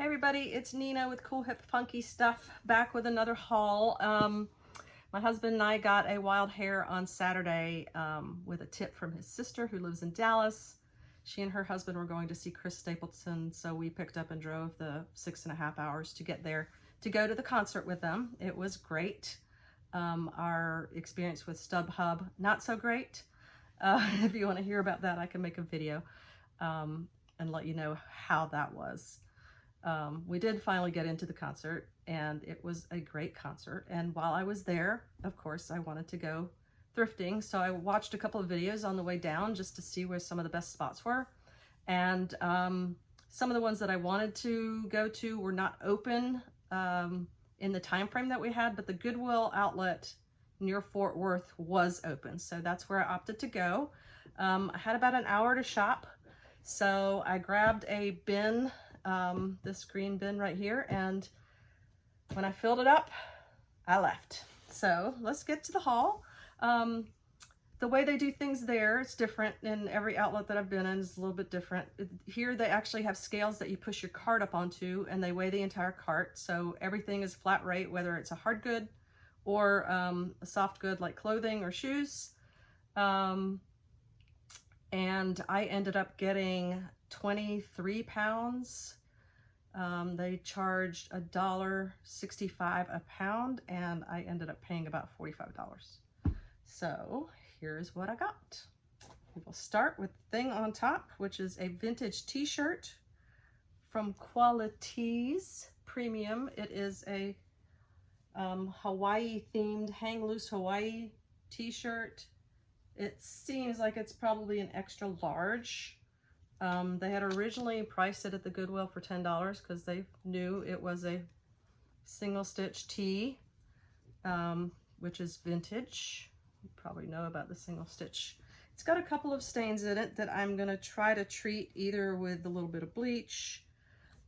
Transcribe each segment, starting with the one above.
Hey everybody, it's Nina with Cool Hip Funky Stuff, back with another haul. My husband and I got a wild hair on Saturday with a tip from his sister who lives in Dallas. She and her husband were going to see Chris Stapleton, so we picked up and drove the 6.5 hours to get there to go to the concert with them. It was great. Our experience with StubHub, not so great. If you want to hear about that, I can make a video and let you know how that was. We did finally get into the concert, and it was a great concert. And while I was there, of course, I wanted to go thrifting. So I watched a couple of videos on the way down just to see where some of the best spots were. And some of the ones that I wanted to go to were not open in the time frame that we had, but the Goodwill outlet near Fort Worth was open. So that's where I opted to go. I had about an hour to shop. So I grabbed a bin, this green bin right here, and when I filled it up, I left. So let's get to the haul. The way they do things there, it's different in every outlet that I've been in. Is a little bit different. Here they actually have scales that you push your cart up onto, and they weigh the entire cart. So everything is flat rate, whether it's a hard good or a soft good like clothing or shoes. And I ended up getting 23 pounds. They charged $1.65 a pound, and I ended up paying about $45. So here's what I got. We will start with the thing on top, which is a vintage t-shirt from Qualities Premium. It is a Hawaii themed hang loose Hawaii t-shirt. It seems like it's probably an extra large. They had originally priced it at the Goodwill for $10 because they knew it was a single stitch tee, which is vintage. You probably know about the single stitch. It's got a couple of stains in it that I'm gonna try to treat either with a little bit of bleach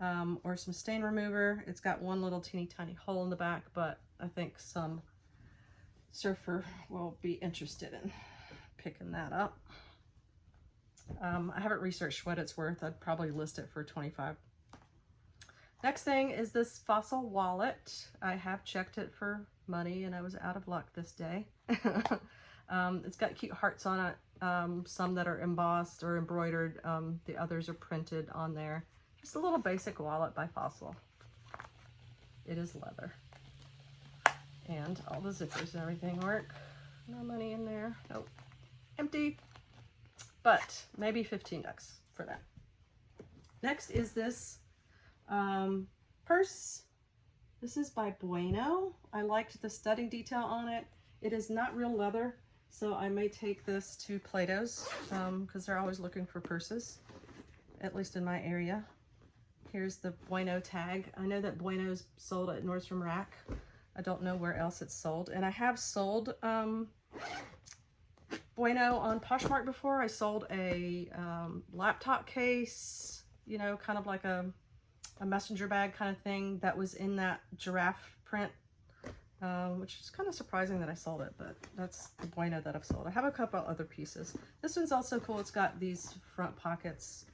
or some stain remover. It's got one little teeny tiny hole in the back, but I think some surfer will be interested in picking that up. I haven't researched what it's worth. I'd probably list it for $25. Next thing is this Fossil wallet. I have checked it for money and I was out of luck this day. It's got cute hearts on it, some that are embossed or embroidered. The others are printed on there. Just a little basic wallet by Fossil. It is leather. And all the zippers and everything work. No money in there. Nope. Empty. But maybe $15 for that. Next is this purse. This is by Bueno. I liked the studding detail on it. It is not real leather, so I may take this to Plato's because they're always looking for purses, at least in my area. Here's the Bueno tag. I know that Bueno's sold at Nordstrom Rack. I don't know where else it's sold. And I have sold Bueno on Poshmark before. I sold a laptop case, you know, kind of like a messenger bag kind of thing that was in that giraffe print, which is kind of surprising that I sold it, but that's the Bueno that I've sold. I have a couple other pieces. This one's also cool. It's got these front pockets.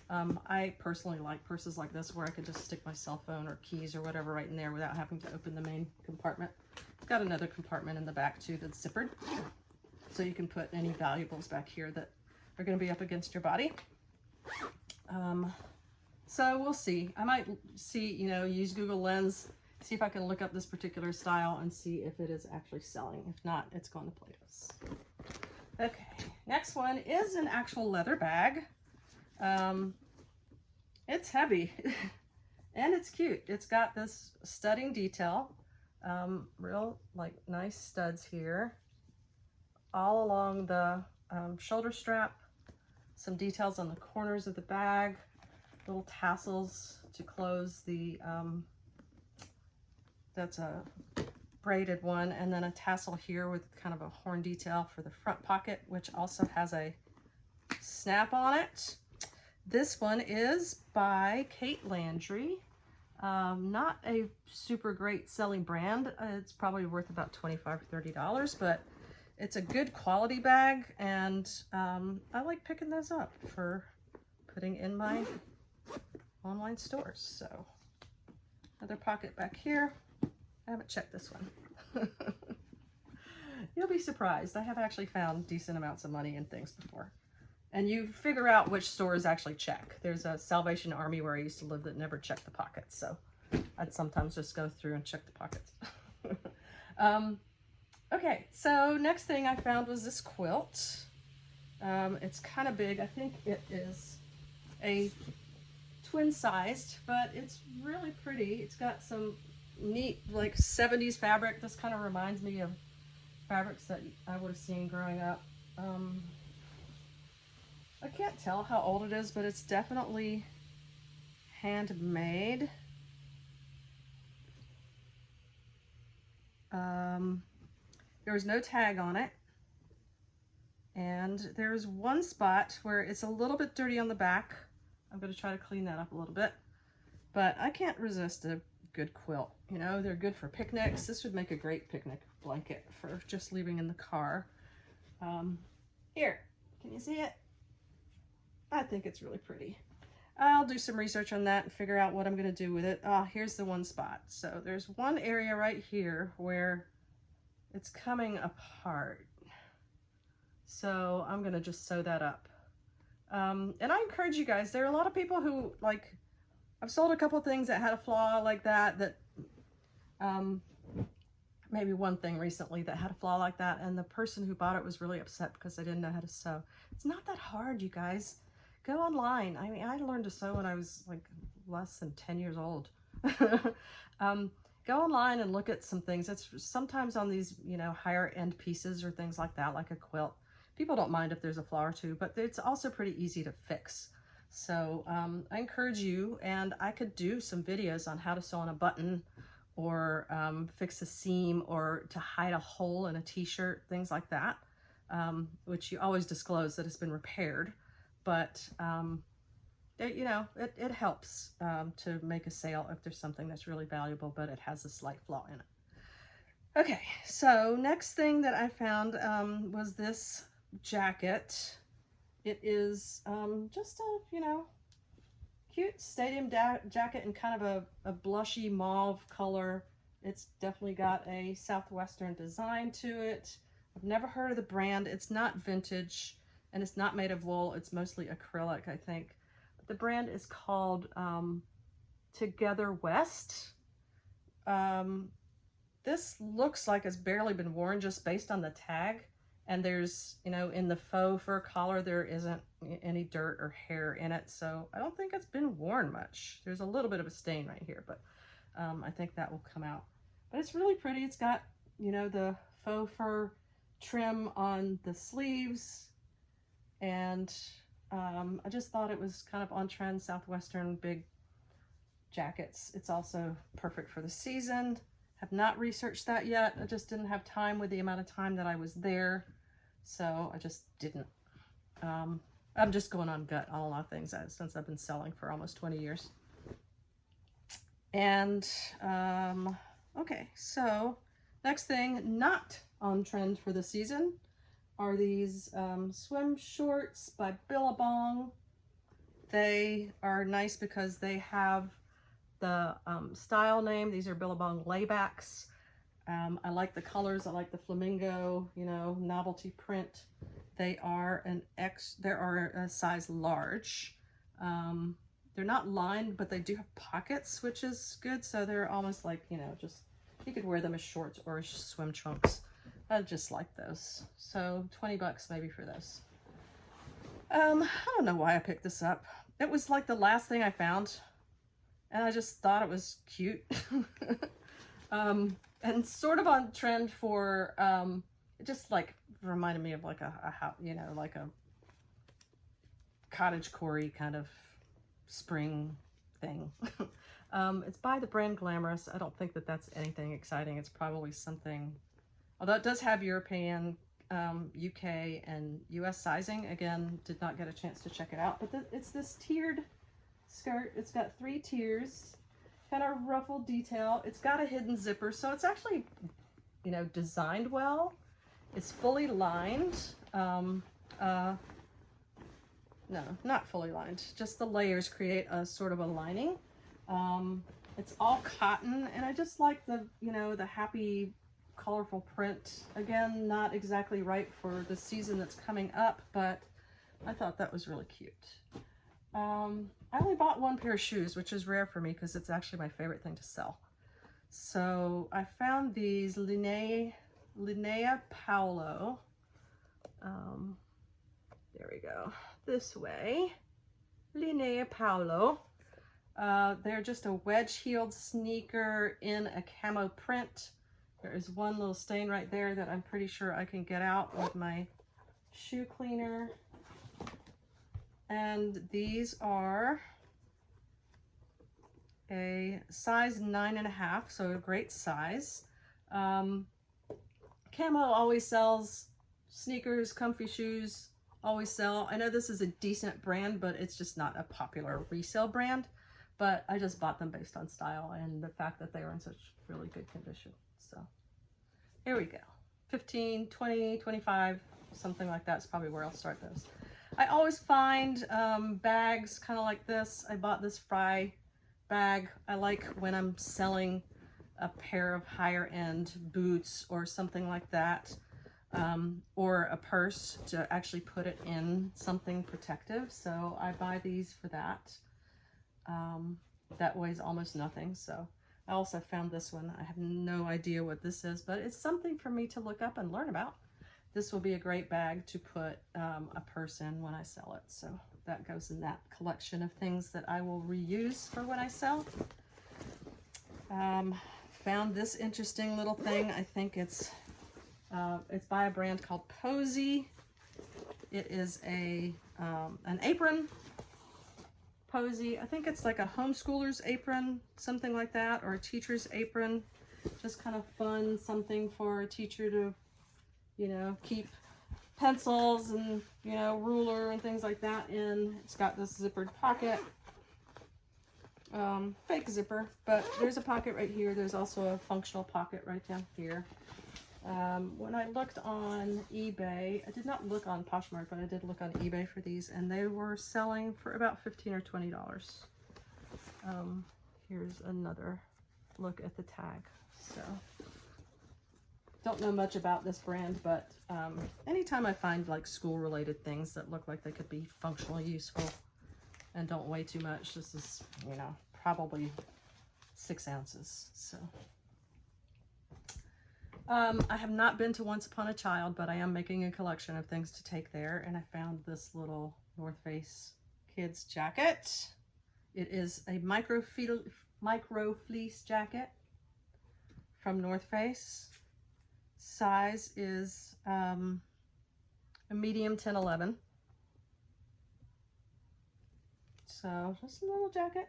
I personally like purses like this where I could just stick my cell phone or keys or whatever right in there without having to open the main compartment. It's got another compartment in the back too that's zippered. So you can put any valuables back here that are going to be up against your body. So we'll see. I might see, you know, use Google Lens, see if I can look up this particular style and see if it is actually selling. If not, it's going to Plato's. Okay, next one is an actual leather bag. It's heavy and it's cute. It's got this studding detail, real like nice studs here. All along the shoulder strap, some details on the corners of the bag, little tassels to close the, that's a braided one, and then a tassel here with kind of a horn detail for the front pocket, which also has a snap on it. This one is by Kate Landry. Not a super great selling brand. It's probably worth about $25 or $30, but it's a good quality bag, and I like picking those up for putting in my online stores. So Another pocket back here. I haven't checked this one. You'll be surprised. I have actually found decent amounts of money in things before. And you figure out which stores actually check. There's a Salvation Army where I used to live that never checked the pockets. So I'd sometimes just go through and check the pockets. Okay, so next thing I found was this quilt. It's kind of big. I think it is a twin-sized, but it's really pretty. It's got some neat, like 70s fabric. This kind of reminds me of fabrics that I would have seen growing up. I can't tell how old it is, but it's definitely handmade. There was no tag on it. And there's one spot where it's a little bit dirty on the back. I'm going to try to clean that up a little bit. But I can't resist a good quilt. You know, they're good for picnics. This would make a great picnic blanket for just leaving in the car. Here, can you see it? I think it's really pretty. I'll do some research on that and figure out what I'm going to do with it. Here's the one spot. So there's one area right here where it's coming apart. So I'm going to just sew that up. And I encourage you guys, there are a lot of people who, like, I've sold a couple of things that had a flaw like that, maybe one thing recently that had a flaw like that, and the person who bought it was really upset because I didn't know how to sew. It's not that hard, you guys. Go online. I mean, I learned to sew when I was like less than 10 years old. Go online and look at some things. It's sometimes on these, you know, higher end pieces or things like that, like a quilt. People don't mind if there's a flaw or two, but it's also pretty easy to fix. So I encourage you, and I could do some videos on how to sew on a button or fix a seam or to hide a hole in a t-shirt, things like that, which you always disclose that it's been repaired. But you know, it helps to make a sale if there's something that's really valuable, but it has a slight flaw in it. Okay, so next thing that I found was this jacket. It is just a, you know, cute stadium jacket in kind of a blushy mauve color. It's definitely got a Southwestern design to it. I've never heard of the brand. It's not vintage and it's not made of wool. It's mostly acrylic, I think. But the brand is called Together West. This looks like it's barely been worn just based on the tag. And there's, you know, in the faux fur collar, there isn't any dirt or hair in it. So I don't think it's been worn much. There's a little bit of a stain right here, but I think that will come out. But it's really pretty. It's got, you know, the faux fur trim on the sleeves. And I just thought it was kind of on trend, Southwestern big jackets. It's also perfect for the season. Have not researched that yet. I just didn't have time with the amount of time that I was there. So I just didn't. I'm just going on gut on a lot of things since I've been selling for almost 20 years. And, okay, so next thing not on trend for the season are these swim shorts by Billabong. They are nice because they have the style name. These are Billabong laybacks. I like the colors. I like the flamingo, you know, novelty print. They are a size large. They're not lined, but they do have pockets, which is good. So they're almost like, you know, just, you could wear them as shorts or as swim trunks. I just like those. So 20 bucks maybe for those. I don't know why I picked this up. It was like the last thing I found, and I just thought it was cute. And sort of on trend for, it just like reminded me of like a you know, like a cottagecore kind of spring thing. It's by the brand Glamorous. I don't think that that's anything exciting. It's probably something, although it does have European, UK and US sizing. Again, did not get a chance to check it out, but it's this tiered skirt. It's got 3 tiers, kind of ruffled detail. It's got a hidden zipper, so it's actually, you know, designed well. It's fully lined. No, not fully lined. Just the layers create a sort of a lining. It's all cotton, and I just like the, you know, the happy, colorful print. Again, not exactly right for the season that's coming up, but I thought that was really cute. I only bought one pair of shoes, which is rare for me because it's actually my favorite thing to sell. So I found these Linnea Paulo. There we go. This way. Linnea Paulo. They're just a wedge-heeled sneaker in a camo print. There is one little stain right there that I'm pretty sure I can get out with my shoe cleaner. And these are a size 9.5, so a great size. Camo always sells sneakers, comfy shoes, always sell. I know this is a decent brand, but it's just not a popular resale brand. But I just bought them based on style and the fact that they are in such really good condition. So here we go. 15, 20, 25, something like that's probably where I'll start those. I always find bags kind of like this. I bought this Fry bag. I like when I'm selling a pair of higher end boots or something like that, or a purse to actually put it in something protective. So I buy these for that. That weighs almost nothing. So I also found this one. I have no idea what this is, but it's something for me to look up and learn about. This will be a great bag to put a purse in when I sell it. So that goes in that collection of things that I will reuse for when I sell. Found this interesting little thing. I think it's by a brand called Posy. It is an apron. Posy. I think it's like a homeschooler's apron, something like that, or a teacher's apron. Just kind of fun, something for a teacher to, you know, keep pencils and, you know, ruler and things like that in. It's got this zippered pocket. Fake zipper, but there's a pocket right here. There's also a functional pocket right down here. When I looked on eBay, I did not look on Poshmark, but I did look on eBay for these, and they were selling for about $15 or $20. Here's another look at the tag. So, don't know much about this brand, but anytime I find like school-related things that look like they could be functionally useful and don't weigh too much, this is, you know, probably 6 ounces. So. I have not been to Once Upon a Child, but I am making a collection of things to take there, and I found this little North Face kids jacket. It is a micro fleece jacket from North Face. Size is a medium 10-11. So just a little jacket.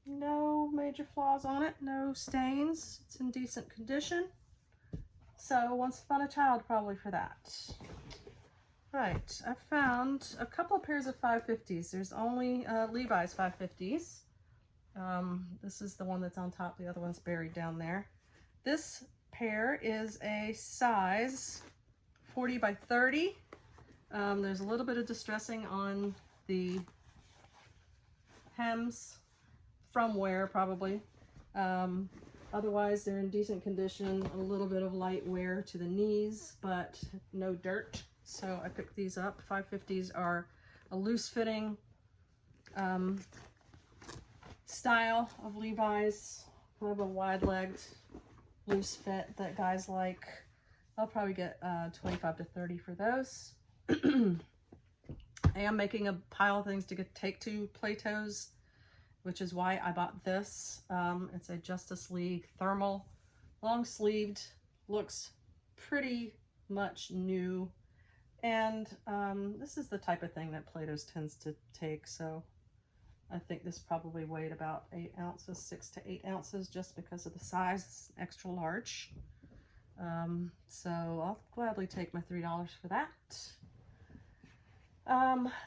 No major flaws on it, no stains. It's in decent condition. So Once Upon a Child probably for that. Right, I found a couple of pairs of 550s. There's only Levi's 550s. This is the one that's on top. The other one's buried down there. This pair is a size 40 by 30. There's a little bit of distressing on the hems from wear probably. Otherwise, they're in decent condition. A little bit of light wear to the knees, but no dirt. So I picked these up. 550s are a loose-fitting style of Levi's. I have a wide-legged loose fit that guys like. I'll probably get 25 to 30 for those. I am making a pile of things to take to Plato's, which is why I bought this. It's a Justice League thermal, long-sleeved, looks pretty much new. And this is the type of thing that Plato's tends to take, so I think this probably weighed about 8 ounces, 6 to 8 ounces, just because of the size. It's extra large. So I'll gladly take my $3 for that.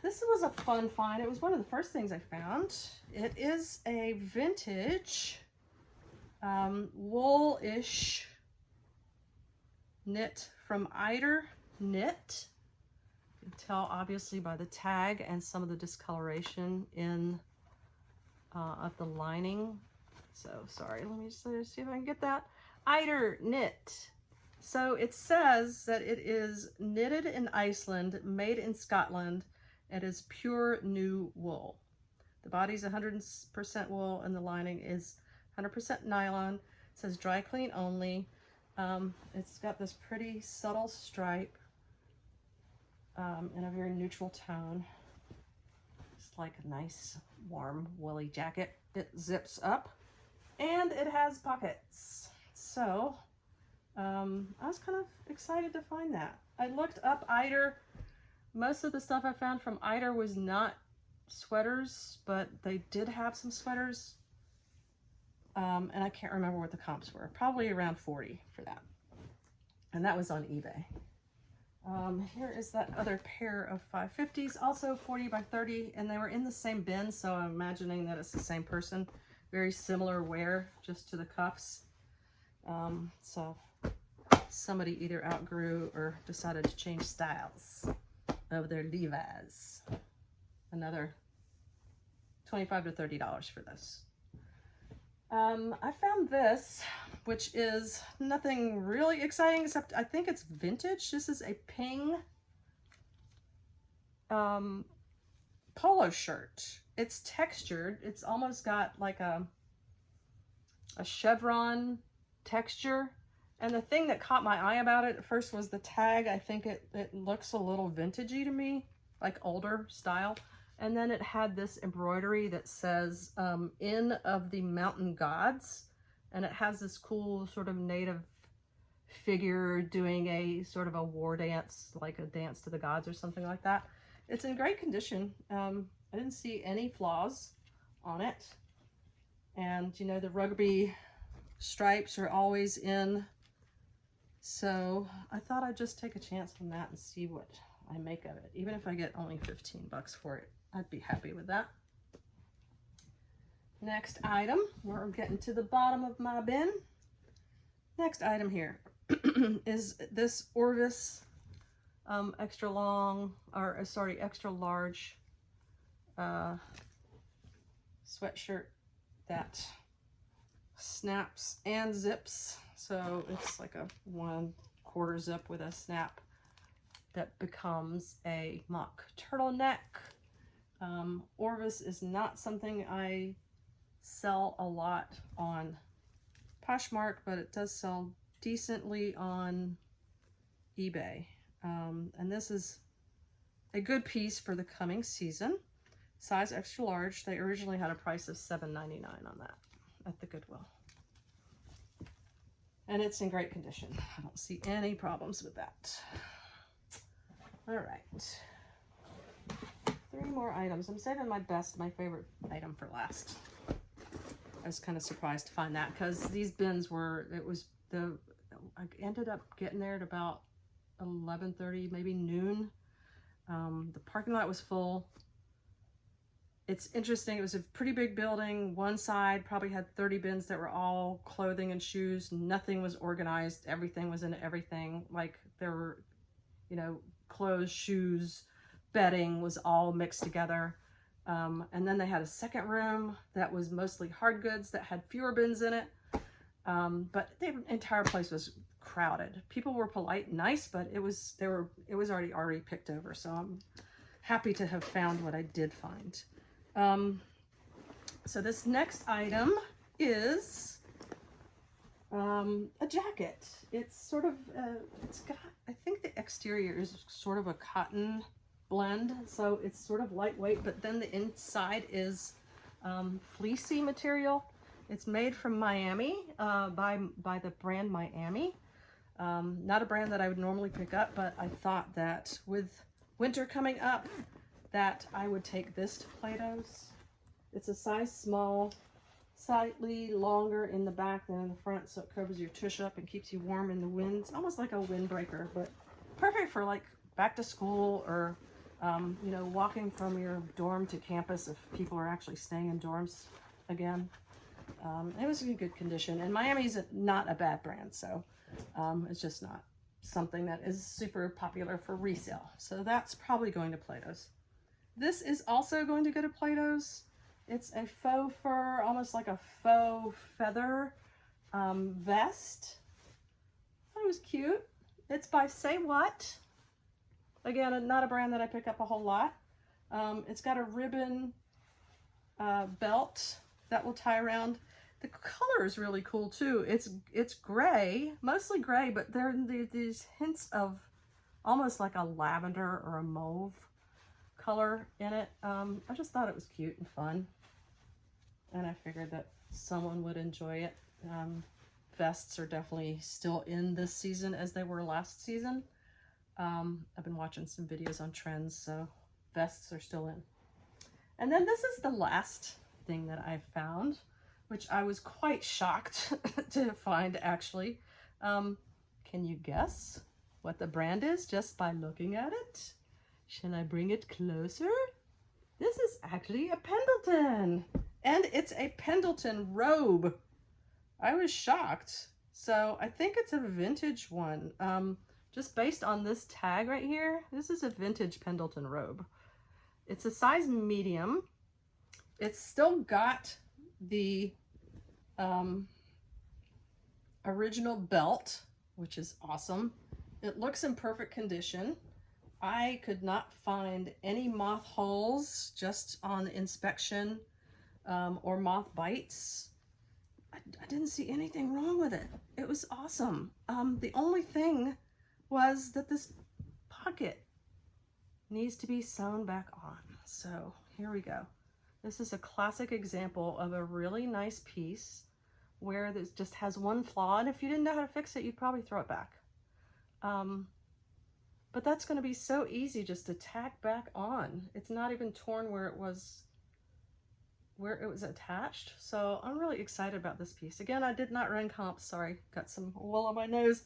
This was a fun find. It was one of the first things I found. It is a vintage wool-ish knit from Eider Knit. You can tell obviously by the tag and some of the discoloration in of the lining. So sorry, let me just see if I can get that. Eider knit. So it says that it is knitted in Iceland, made in Scotland. It is pure new wool. The body's 100% wool and the lining is 100% nylon. It says dry clean only. It's got this pretty subtle stripe in a very neutral tone. It's like a nice warm woolly jacket. It zips up and it has pockets. So I was kind of excited to find that. I looked up Eider. Most of the stuff I found from Eider was not sweaters, but they did have some sweaters. And I can't remember what the comps were. Probably around 40 for that. And that was on eBay. Here is that other pair of 550s, also 40 by 30, and they were in the same bin, so I'm imagining that it's the same person. Very similar wear, just to the cuffs. So somebody either outgrew or decided to change styles of their Levi's. Another $25 to $30 for this. I found this, which is nothing really exciting, except I think it's vintage. This is a Ping polo shirt. It's textured. It's almost got like a chevron texture. And the thing that caught my eye about it at first was the tag. I think it looks a little vintagey to me, like older style. And then it had this embroidery that says Inn of the Mountain Gods. And it has this cool sort of native figure doing a sort of a war dance, like a dance to the gods or something like that. It's in great condition. I didn't see any flaws on it. And you know, the rugby stripes are always in. So I thought I'd just take a chance on that and see what I make of it. Even if I get only 15 bucks for it, I'd be happy with that. Next item, we're getting to the bottom of my bin. Next item here is this Orvis extra large sweatshirt that snaps and zips. So it's like a 1/4 zip with a snap that becomes a mock turtleneck. Orvis is not something I sell a lot on Poshmark, but it does sell decently on eBay. And this is a good piece for the coming season. Size extra large. They originally had a price of $7.99 on that at the Goodwill. And it's in great condition. I don't see any problems with that. All right. 3 more items. I'm saving my favorite item for last. I was kind of surprised to find that because these bins were, I ended up getting there at about 11:30, maybe noon. The parking lot was full. It's interesting. It was a pretty big building. One side probably had 30 bins that were all clothing and shoes. Nothing was organized. Everything was in everything. Like there were, you know, clothes, shoes, bedding was all mixed together. And then they had a second room that was mostly hard goods that had fewer bins in it. But the entire place was crowded. People were polite and nice, but it was already picked over. So I'm happy to have found what I did find. So this next item is a jacket. It's sort of, it's got, I think the exterior is sort of a cotton blend, so it's sort of lightweight, but then the inside is fleecy material. It's made from Miami, by the brand Miami. Not a brand that I would normally pick up, but I thought that with winter coming up, that I would take this to Plato's. It's a size small, slightly longer in the back than in the front, so it covers your tush up and keeps you warm in the wind. It's almost like a windbreaker, but perfect for like back to school or you know, walking from your dorm to campus if people are actually staying in dorms again. It was in good condition, and Miami's not a bad brand, so it's just not something that is super popular for resale. So that's probably going to Plato's. This is also going to go to Plato's. It's a faux fur, almost like a faux feather vest. It was cute. It's by Say What. Again, not a brand that I pick up a whole lot. It's got a ribbon belt that will tie around. The color is really cool too. It's gray, mostly gray, but there are these hints of almost like a lavender or a mauve color in it. I just thought it was cute and fun, and I figured that someone would enjoy it. Vests are definitely still in this season as they were last season. I've been watching some videos on trends, so vests are still in. And then this is the last thing that I found, which I was quite shocked to find actually. Can you guess what the brand is just by looking at it? Should I bring it closer? This is actually a Pendleton, and it's a Pendleton robe. I was shocked. So I think it's a vintage one. Just based on this tag right here, this is a vintage Pendleton robe. It's a size medium. It's still got the original belt, which is awesome. It looks in perfect condition. I could not find any moth holes just on inspection or moth bites. I didn't see anything wrong with it. It was awesome. The only thing was that this pocket needs to be sewn back on. So here we go. This is a classic example of a really nice piece where this just has one flaw, and if you didn't know how to fix it, you'd probably throw it back. But that's going to be so easy just to tack back on. It's not even torn where it was attached. So I'm really excited about this piece. Again, I did not run comps. Sorry, got some wool on my nose.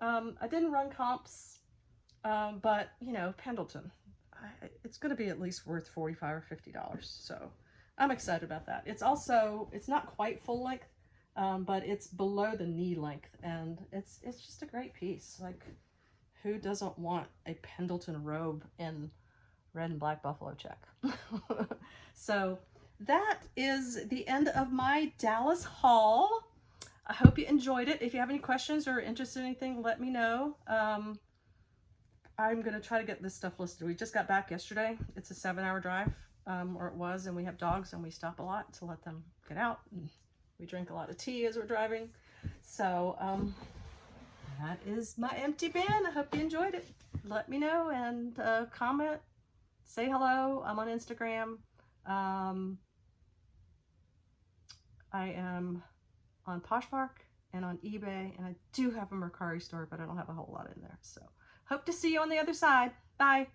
I didn't run comps, but you know, Pendleton, it's going to be at least worth $45 or $50. So I'm excited about that. It's also, it's not quite full length, but it's below the knee length, and it's just a great piece. Like, who doesn't want a Pendleton robe in red and black buffalo check? So that is the end of my Dallas haul. I hope you enjoyed it. If you have any questions or interested in anything, let me know. I'm going to try to get this stuff listed. We just got back yesterday. It's a 7-hour drive, or it was, and we have dogs, and we stop a lot to let them get out. And we drink a lot of tea as we're driving. So that is my empty bin. I hope you enjoyed it. Let me know, and comment, say hello. I'm on Instagram. I am on Poshmark and on eBay, and I do have a Mercari store, but I don't have a whole lot in there. So hope to see you on the other side. Bye.